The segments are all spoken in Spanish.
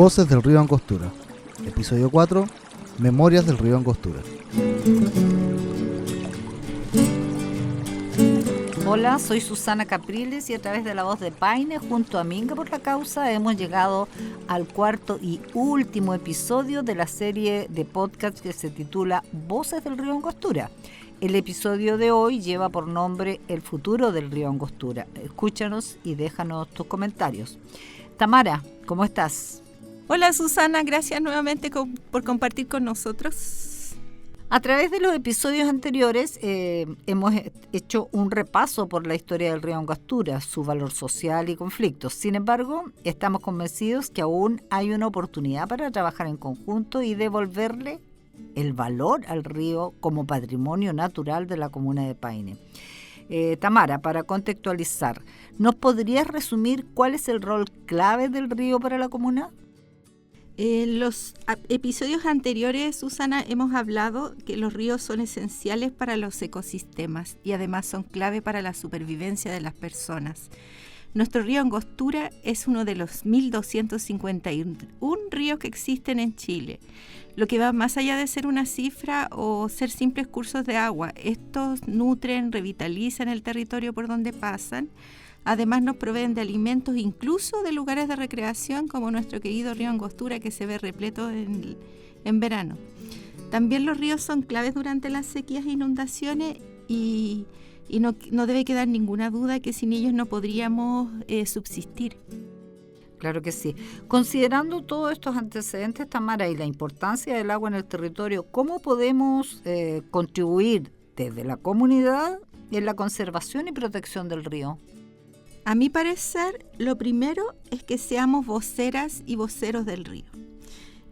Voces del río Angostura. Episodio 4. Memorias del río Angostura. Hola, soy Susana Capriles y a través de La Voz de Paine, junto a Minga por la Causa, hemos llegado al cuarto y último episodio de la serie de podcast que se titula Voces del río Angostura. El episodio de hoy lleva por nombre El futuro del río Angostura. Escúchanos y déjanos tus comentarios. Tamara, ¿cómo estás? Hola Susana, gracias nuevamente por compartir con nosotros. A través de los episodios anteriores hemos hecho un repaso por la historia del río Angostura, su valor social y conflictos. Sin embargo, estamos convencidos que aún hay una oportunidad para trabajar en conjunto y devolverle el valor al río como patrimonio natural de la comuna de Paine. Tamara, para contextualizar, ¿nos podrías resumir cuál es el rol clave del río para la comuna? En los episodios anteriores, Susana, hemos hablado que los ríos son esenciales para los ecosistemas y además son clave para la supervivencia de las personas. Nuestro río Angostura es uno de los 1.251 ríos que existen en Chile, lo que va más allá de ser una cifra o ser simples cursos de agua. Estos nutren, revitalizan el territorio por donde pasan. Además nos proveen de alimentos, incluso de lugares de recreación como nuestro querido río Angostura, que se ve repleto en verano. También los ríos son claves durante las sequías e inundaciones y no debe quedar ninguna duda que sin ellos no podríamos subsistir. Claro que sí. Considerando todos estos antecedentes, Tamara, y la importancia del agua en el territorio, ¿cómo podemos contribuir desde la comunidad en la conservación y protección del río? A mi parecer, lo primero es que seamos voceras y voceros del río,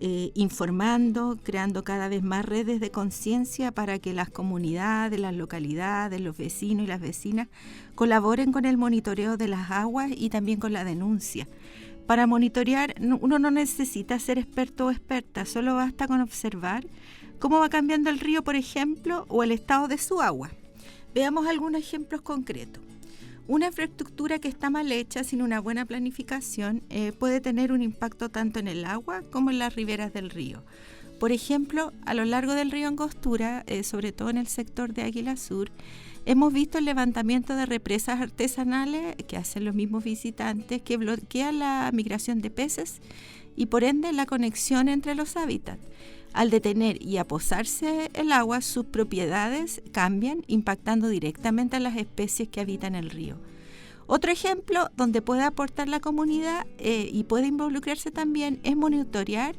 informando, creando cada vez más redes de conciencia para que las comunidades, las localidades, los vecinos y las vecinas colaboren con el monitoreo de las aguas y también con la denuncia. Para monitorear, uno no necesita ser experto o experta, solo basta con observar cómo va cambiando el río, por ejemplo, o el estado de su agua. Veamos algunos ejemplos concretos. Una infraestructura que está mal hecha, sin una buena planificación, puede tener un impacto tanto en el agua como en las riberas del río. Por ejemplo, a lo largo del río Angostura, sobre todo en el sector de Águila Sur, hemos visto el levantamiento de represas artesanales que hacen los mismos visitantes, que bloquean la migración de peces y por ende la conexión entre los hábitats. Al detener y aposarse el agua, sus propiedades cambian, impactando directamente a las especies que habitan el río. Otro ejemplo donde puede aportar la comunidad y puede involucrarse también es monitorear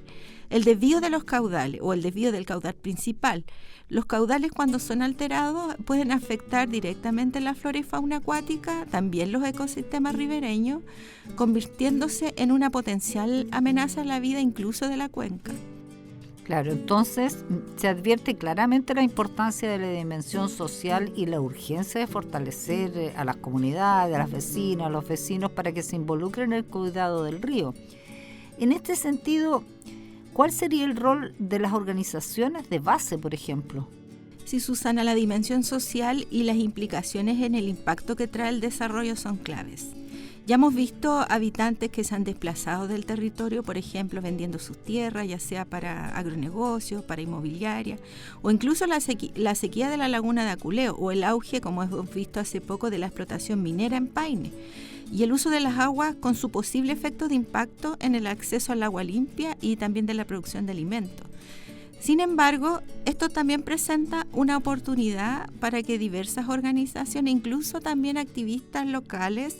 el desvío de los caudales o el desvío del caudal principal. Los caudales, cuando son alterados, pueden afectar directamente la flora y fauna acuática, también los ecosistemas ribereños, convirtiéndose en una potencial amenaza a la vida incluso de la cuenca. Claro, entonces se advierte claramente la importancia de la dimensión social y la urgencia de fortalecer a las comunidades, a las vecinas, a los vecinos para que se involucren en el cuidado del río. En este sentido, ¿cuál sería el rol de las organizaciones de base, por ejemplo? Sí, Susana, la dimensión social y las implicaciones en el impacto que trae el desarrollo son claves. Ya hemos visto habitantes que se han desplazado del territorio, por ejemplo, vendiendo sus tierras, ya sea para agronegocios, para inmobiliaria, o incluso la sequía de la laguna de Aculeo, o el auge, como hemos visto hace poco, de la explotación minera en Paine, y el uso de las aguas con su posible efecto de impacto en el acceso al agua limpia y también de la producción de alimentos. Sin embargo, esto también presenta una oportunidad para que diversas organizaciones, incluso también activistas locales,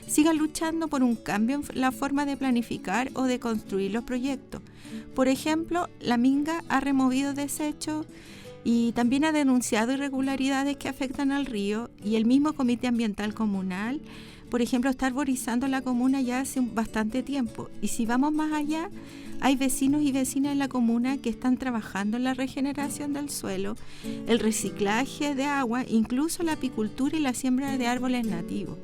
sigan luchando por un cambio en la forma de planificar o de construir los proyectos. Por ejemplo, la Minga ha removido desechos y también ha denunciado irregularidades que afectan al río, y el mismo Comité Ambiental Comunal, por ejemplo, está arborizando la comuna ya hace bastante tiempo. Y si vamos más allá, hay vecinos y vecinas en la comuna que están trabajando en la regeneración del suelo, el reciclaje de agua, incluso la apicultura y la siembra de árboles nativos.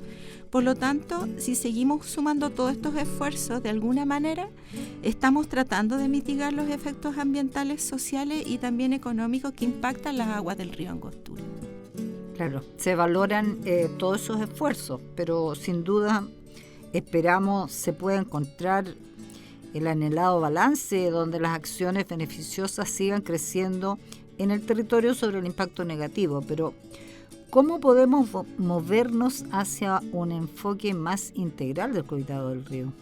Por lo tanto, si seguimos sumando todos estos esfuerzos, de alguna manera, estamos tratando de mitigar los efectos ambientales, sociales y también económicos que impactan las aguas del río Angostura. Claro, se valoran todos esos esfuerzos, pero sin duda esperamos se pueda encontrar el anhelado balance donde las acciones beneficiosas sigan creciendo en el territorio sobre el impacto negativo. Pero, ¿cómo podemos movernos hacia un enfoque más integral del cuidado del río?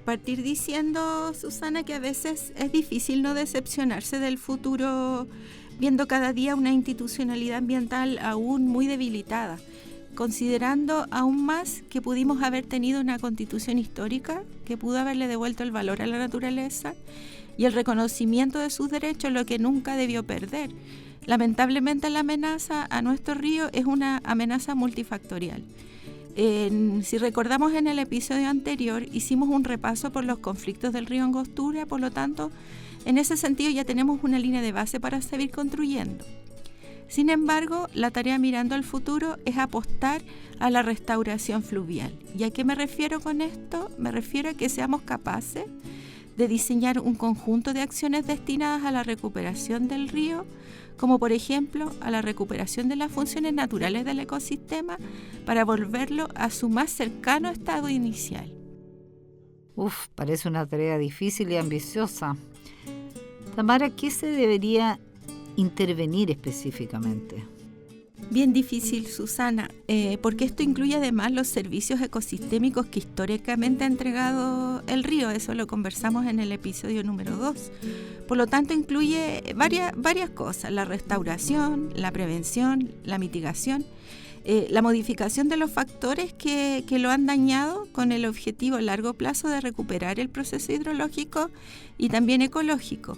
Partir diciendo, Susana, que a veces es difícil no decepcionarse del futuro viendo cada día una institucionalidad ambiental aún muy debilitada, considerando aún más que pudimos haber tenido una constitución histórica que pudo haberle devuelto el valor a la naturaleza y el reconocimiento de sus derechos, lo que nunca debió perder. Lamentablemente la amenaza a nuestro río es una amenaza multifactorial. Si recordamos en el episodio anterior, hicimos un repaso por los conflictos del río Angostura, por lo tanto, en ese sentido ya tenemos una línea de base para seguir construyendo. Sin embargo, la tarea mirando al futuro es apostar a la restauración fluvial. ¿Y a qué me refiero con esto? Me refiero a que seamos capaces de diseñar un conjunto de acciones destinadas a la recuperación del río, como por ejemplo a la recuperación de las funciones naturales del ecosistema para volverlo a su más cercano estado inicial. Parece una tarea difícil y ambiciosa. Tamara, ¿qué se debería intervenir específicamente? Bien difícil, Susana, porque esto incluye además los servicios ecosistémicos que históricamente ha entregado el río. Eso lo conversamos en el episodio número 2. Por lo tanto, incluye varias cosas: la restauración, la prevención, la mitigación, la modificación de los factores que lo han dañado con el objetivo a largo plazo de recuperar el proceso hidrológico y también ecológico.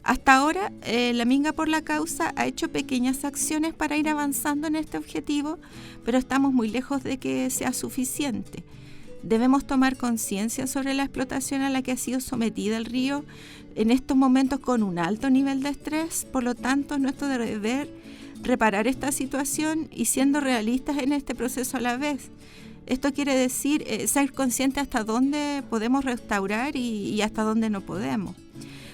Hasta ahora, la Minga por la Causa ha hecho pequeñas acciones para ir avanzando en este objetivo, pero estamos muy lejos de que sea suficiente. Debemos tomar conciencia sobre la explotación a la que ha sido sometida el río en estos momentos con un alto nivel de estrés. Por lo tanto, es nuestro deber reparar esta situación y siendo realistas en este proceso a la vez. Esto quiere decir ser conscientes hasta dónde podemos restaurar y hasta dónde no podemos.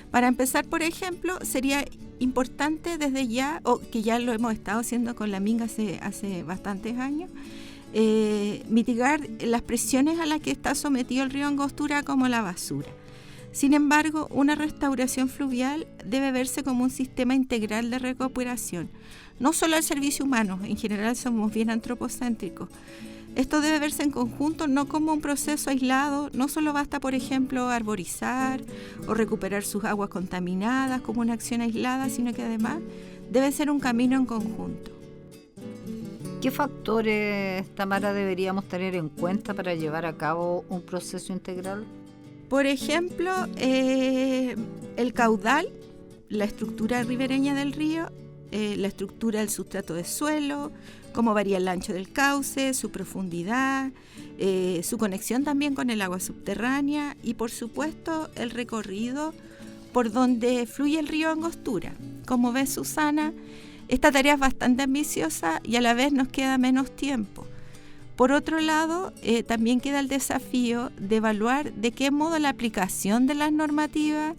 Para empezar, por ejemplo, sería importante desde ya, o que ya lo hemos estado haciendo con la Minga hace bastantes años, mitigar las presiones a las que está sometido el río Angostura como la basura. Sin embargo, una restauración fluvial debe verse como un sistema integral de recuperación, no solo al servicio humano. En general somos bien antropocéntricos. Esto debe verse en conjunto, no como un proceso aislado. No solo basta, por ejemplo, arborizar o recuperar sus aguas contaminadas como una acción aislada, sino que además debe ser un camino en conjunto. ¿Qué factores, Tamara, deberíamos tener en cuenta para llevar a cabo un proceso integral? Por ejemplo, el caudal, la estructura ribereña del río, la estructura del sustrato de suelo, cómo varía el ancho del cauce, su profundidad, su conexión también con el agua subterránea y, por supuesto, el recorrido por donde fluye el río Angostura. Como ves, Susana, esta tarea es bastante ambiciosa y a la vez nos queda menos tiempo. Por otro lado, también queda el desafío de evaluar de qué modo la aplicación de las normativas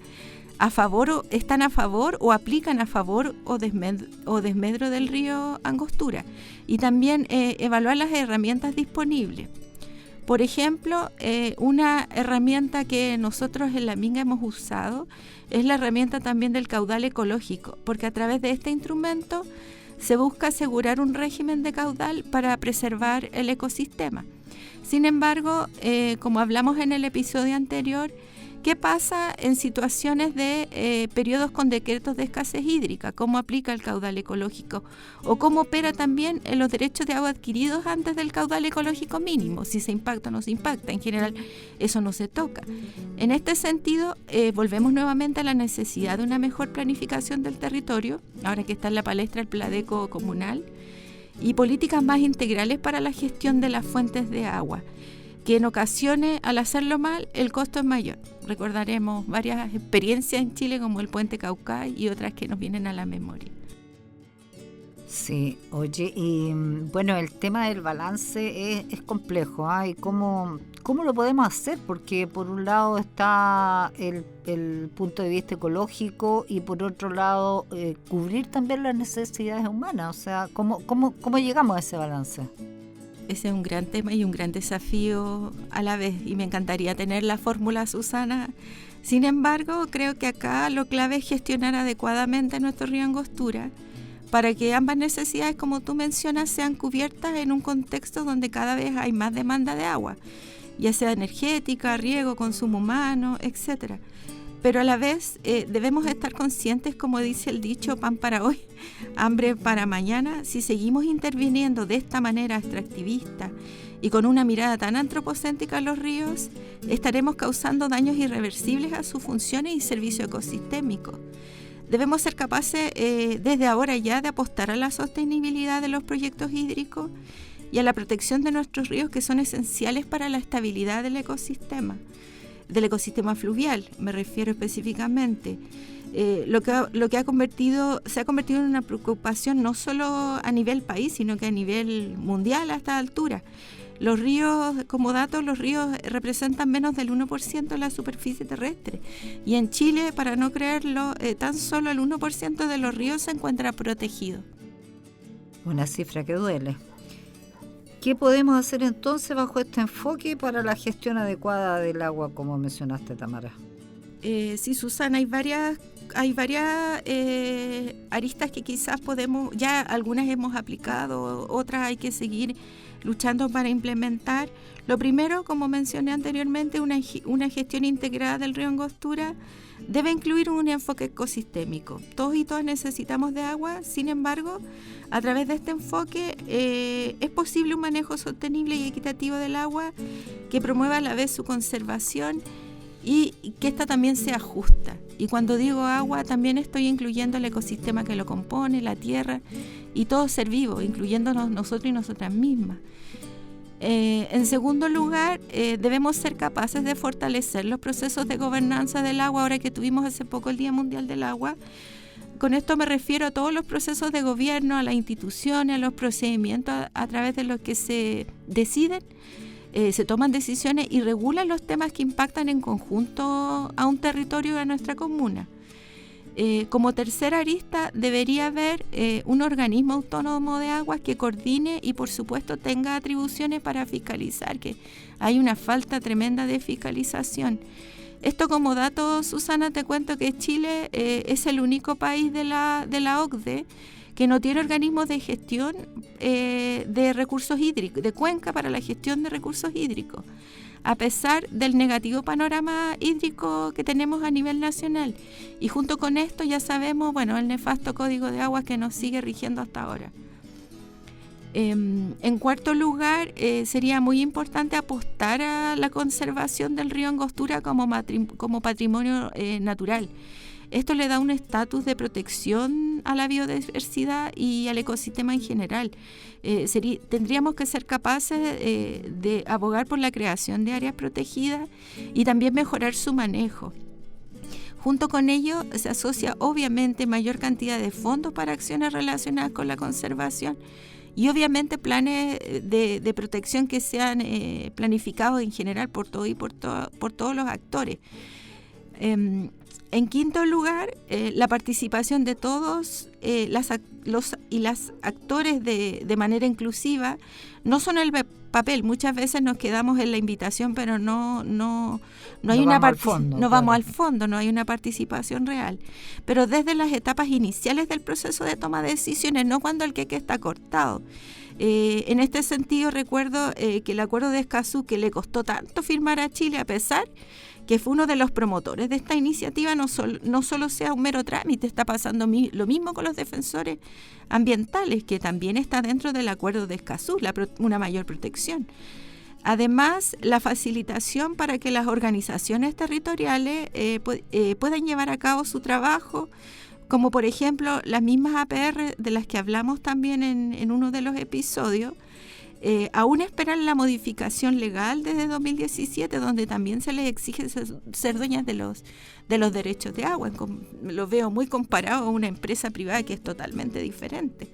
están a favor o aplican a favor o desmedro del río Angostura, y también evaluar las herramientas disponibles. Por ejemplo, una herramienta que nosotros en la Minga hemos usado es la herramienta también del caudal ecológico, porque a través de este instrumento se busca asegurar un régimen de caudal para preservar el ecosistema. Sin embargo, como hablamos en el episodio anterior, ¿qué pasa en situaciones de periodos con decretos de escasez hídrica? ¿Cómo aplica el caudal ecológico? ¿O cómo opera también en los derechos de agua adquiridos antes del caudal ecológico mínimo? Si se impacta o no se impacta. En general, eso no se toca. En este sentido, volvemos nuevamente a la necesidad de una mejor planificación del territorio, ahora que está en la palestra el Pladeco comunal, y políticas más integrales para la gestión de las fuentes de agua, que en ocasiones, al hacerlo mal, el costo es mayor. Recordaremos varias experiencias en Chile como el puente Caucay y otras que nos vienen a la memoria. Sí, oye, y bueno, el tema del balance es complejo, ¿eh? ¿Y cómo lo podemos hacer? Porque por un lado está el punto de vista ecológico y por otro lado cubrir también las necesidades humanas. O sea, ¿cómo llegamos a ese balance? Ese es un gran tema y un gran desafío a la vez, y me encantaría tener la fórmula, Susana. Sin embargo, creo que acá lo clave es gestionar adecuadamente nuestro río Angostura para que ambas necesidades, como tú mencionas, sean cubiertas en un contexto donde cada vez hay más demanda de agua, ya sea energética, riego, consumo humano, etcétera. Pero a la vez debemos estar conscientes, como dice el dicho, pan para hoy, hambre para mañana. Si seguimos interviniendo de esta manera extractivista y con una mirada tan antropocéntrica a los ríos, estaremos causando daños irreversibles a sus funciones y servicio ecosistémico. Debemos ser capaces desde ahora ya de apostar a la sostenibilidad de los proyectos hídricos y a la protección de nuestros ríos, que son esenciales para la estabilidad del ecosistema fluvial, me refiero específicamente. Lo que se ha convertido en una preocupación no solo a nivel país, sino que a nivel mundial a esta altura. Los ríos, como dato, los ríos representan menos del 1% de la superficie terrestre. Y en Chile, para no creerlo, tan solo el 1% de los ríos se encuentra protegido. Una cifra que duele. ¿Qué podemos hacer entonces bajo este enfoque para la gestión adecuada del agua, como mencionaste, Tamara? Sí, Susana, hay varias aristas que quizás ya algunas hemos aplicado, otras hay que seguir luchando para implementar. Lo primero, como mencioné anteriormente, una gestión integrada del río Angostura debe incluir un enfoque ecosistémico. Todos y todas necesitamos de agua, sin embargo, a través de este enfoque es posible un manejo sostenible y equitativo del agua que promueva a la vez su conservación y que ésta también sea justa. Y cuando digo agua, también estoy incluyendo el ecosistema que lo compone, la tierra y todo ser vivo, incluyéndonos nosotros y nosotras mismas. En segundo lugar, debemos ser capaces de fortalecer los procesos de gobernanza del agua, ahora que tuvimos hace poco el Día Mundial del Agua. Con esto me refiero a todos los procesos de gobierno, a las instituciones, a los procedimientos a través de los que se deciden, se toman decisiones y regulan los temas que impactan en conjunto a un territorio, a nuestra comuna. Como tercera arista debería haber un organismo autónomo de aguas que coordine y por supuesto tenga atribuciones para fiscalizar, que hay una falta tremenda de fiscalización. Esto como dato, Susana, te cuento que Chile es el único país de la OCDE que no tiene organismos de gestión de recursos hídricos, de cuenca para la gestión de recursos hídricos, a pesar del negativo panorama hídrico que tenemos a nivel nacional. Y junto con esto ya sabemos, el nefasto Código de Aguas que nos sigue rigiendo hasta ahora. En cuarto lugar, sería muy importante apostar a la conservación del río Angostura como patrimonio natural. Esto le da un estatus de protección a la biodiversidad y al ecosistema en general. Tendríamos que ser capaces de abogar por la creación de áreas protegidas y también mejorar su manejo. Junto con ello se asocia obviamente mayor cantidad de fondos para acciones relacionadas con la conservación y obviamente planes de protección que sean planificados en general por todos los actores. En quinto lugar, la participación de todos las actores de manera inclusiva, no son el papel. Muchas veces nos quedamos en la invitación, pero no vamos al fondo, no hay una participación real. Pero desde las etapas iniciales del proceso de toma de decisiones, no cuando el queque está cortado. En este sentido, recuerdo que el acuerdo de Escazú, que le costó tanto firmar a Chile, a pesar que fue uno de los promotores de esta iniciativa, no solo sea un mero trámite, está pasando lo mismo con los defensores ambientales, que también está dentro del acuerdo de Escazú, una mayor protección. Además, la facilitación para que las organizaciones territoriales puedan llevar a cabo su trabajo, como por ejemplo las mismas APR de las que hablamos también en uno de los episodios, aún esperan la modificación legal desde 2017, donde también se les exige ser dueñas de los derechos de agua. Lo veo muy comparado a una empresa privada que es totalmente diferente.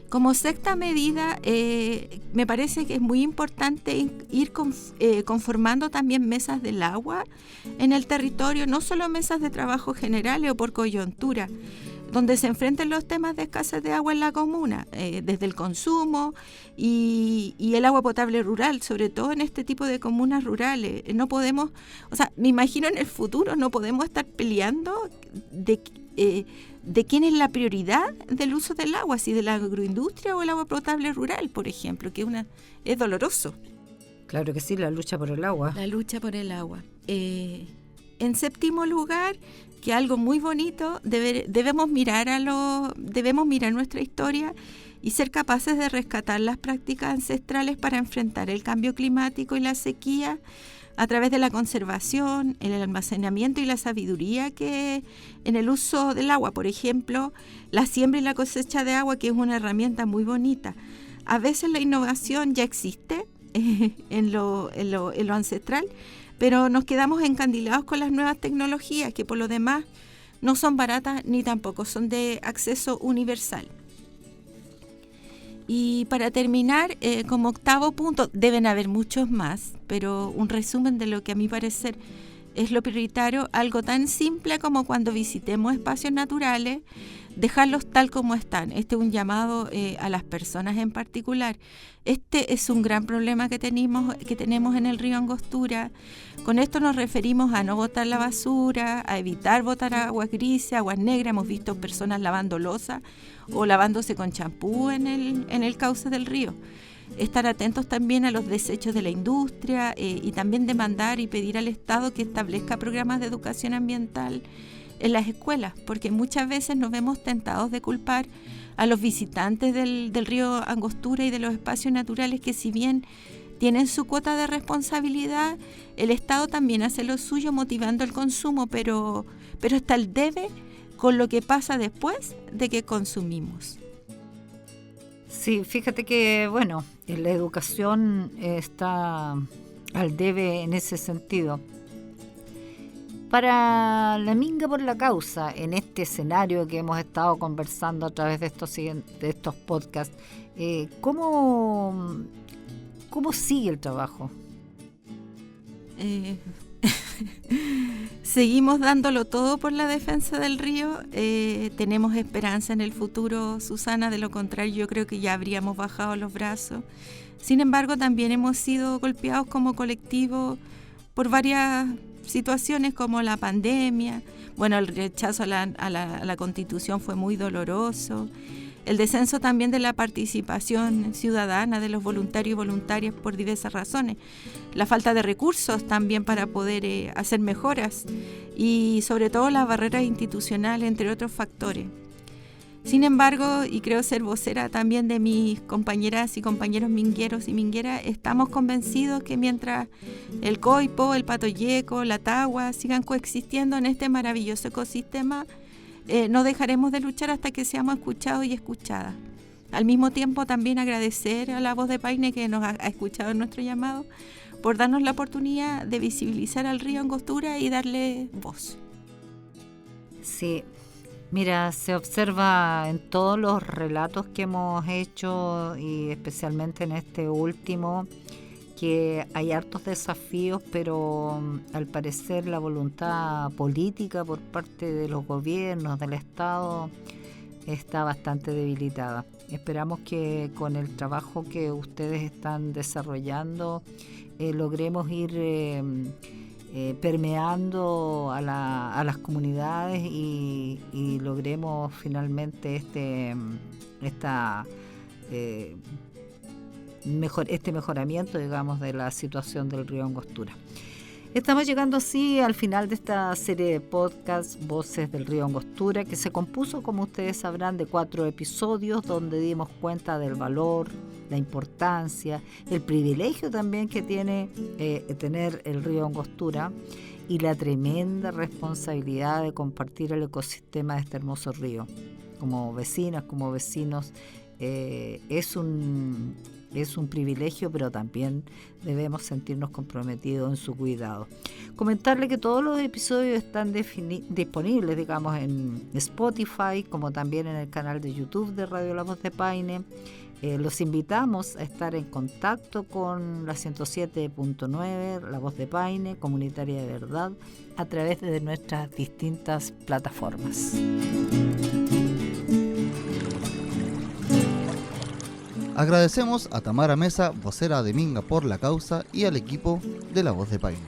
Como sexta medida, me parece que es muy importante ir conformando también mesas del agua en el territorio, no solo mesas de trabajo generales o por coyuntura. donde se enfrentan los temas de escasez de agua en la comuna, desde el consumo y el agua potable rural, sobre todo en este tipo de comunas rurales. No podemos, me imagino en el futuro no podemos estar peleando de quién es la prioridad del uso del agua, si de la agroindustria o el agua potable rural, por ejemplo, que es doloroso. Claro que sí, la lucha por el agua. La lucha por el agua. En séptimo lugar, que algo muy bonito, debemos mirar nuestra historia y ser capaces de rescatar las prácticas ancestrales para enfrentar el cambio climático y la sequía a través de la conservación, el almacenamiento y la sabiduría que en el uso del agua. Por ejemplo, la siembra y la cosecha de agua, que es una herramienta muy bonita. A veces la innovación ya existe en lo ancestral, pero nos quedamos encandilados con las nuevas tecnologías, que por lo demás no son baratas ni tampoco son de acceso universal. Y para terminar, como octavo punto, deben haber muchos más, pero un resumen de lo que a mi parecer es lo prioritario, algo tan simple como cuando visitemos espacios naturales, dejarlos tal como están. Este es un llamado a las personas en particular. Este es un gran problema que tenemos en el río Angostura. Con esto nos referimos a no botar la basura, a evitar botar aguas grises, aguas negras. Hemos visto personas lavando loza o lavándose con champú en el cauce del río. Estar atentos también a los desechos de la industria y también demandar y pedir al Estado que establezca programas de educación ambiental en las escuelas, porque muchas veces nos vemos tentados de culpar a los visitantes del río Angostura y de los espacios naturales, que si bien tienen su cuota de responsabilidad, el Estado también hace lo suyo motivando el consumo, pero está el debe con lo que pasa después de que consumimos. Sí, fíjate que, la educación está al debe en ese sentido. Para la Minga por la Causa, en este escenario que hemos estado conversando a través de estos podcasts, ¿cómo sigue el trabajo? Seguimos dándolo todo por la defensa del río. Tenemos esperanza en el futuro, Susana, de lo contrario yo creo que ya habríamos bajado los brazos. Sin embargo, también hemos sido golpeados como colectivo por varias situaciones como la pandemia. El rechazo a la Constitución fue muy doloroso. El descenso también de la participación ciudadana de los voluntarios y voluntarias por diversas razones. La falta de recursos también para poder hacer mejoras y sobre todo las barreras institucionales, entre otros factores. Sin embargo, y creo ser vocera también de mis compañeras y compañeros mingueros y mingueras, estamos convencidos que mientras el coipo, el patoyeco, la tagua sigan coexistiendo en este maravilloso ecosistema, no dejaremos de luchar hasta que seamos escuchados y escuchadas. Al mismo tiempo también agradecer a la Voz de Paine, que nos ha escuchado en nuestro llamado, por darnos la oportunidad de visibilizar al río Angostura y darle voz. Sí, mira, se observa en todos los relatos que hemos hecho y especialmente en este último, que hay hartos desafíos, pero al parecer la voluntad política por parte de los gobiernos, del Estado, está bastante debilitada. Esperamos que con el trabajo que ustedes están desarrollando logremos ir permeando a las comunidades y logremos finalmente este mejoramiento, digamos, de la situación del río Angostura. Estamos llegando así al final de esta serie de podcast Voces del río Angostura, que se compuso, como ustedes sabrán, de 4 episodios donde dimos cuenta del valor, la importancia, el privilegio también que tiene tener el río Angostura y la tremenda responsabilidad de compartir el ecosistema de este hermoso río. Como vecinas, como vecinos, es un privilegio, pero también debemos sentirnos comprometidos en su cuidado. Comentarle que todos los episodios están disponibles, digamos, en Spotify, como también en el canal de YouTube de Radio La Voz de Paine. Los invitamos a estar en contacto con la 107.9, La Voz de Paine, comunitaria de verdad, a través de nuestras distintas plataformas. Agradecemos a Tamara Mesa, vocera de Minga por la causa, y al equipo de La Voz de Paine.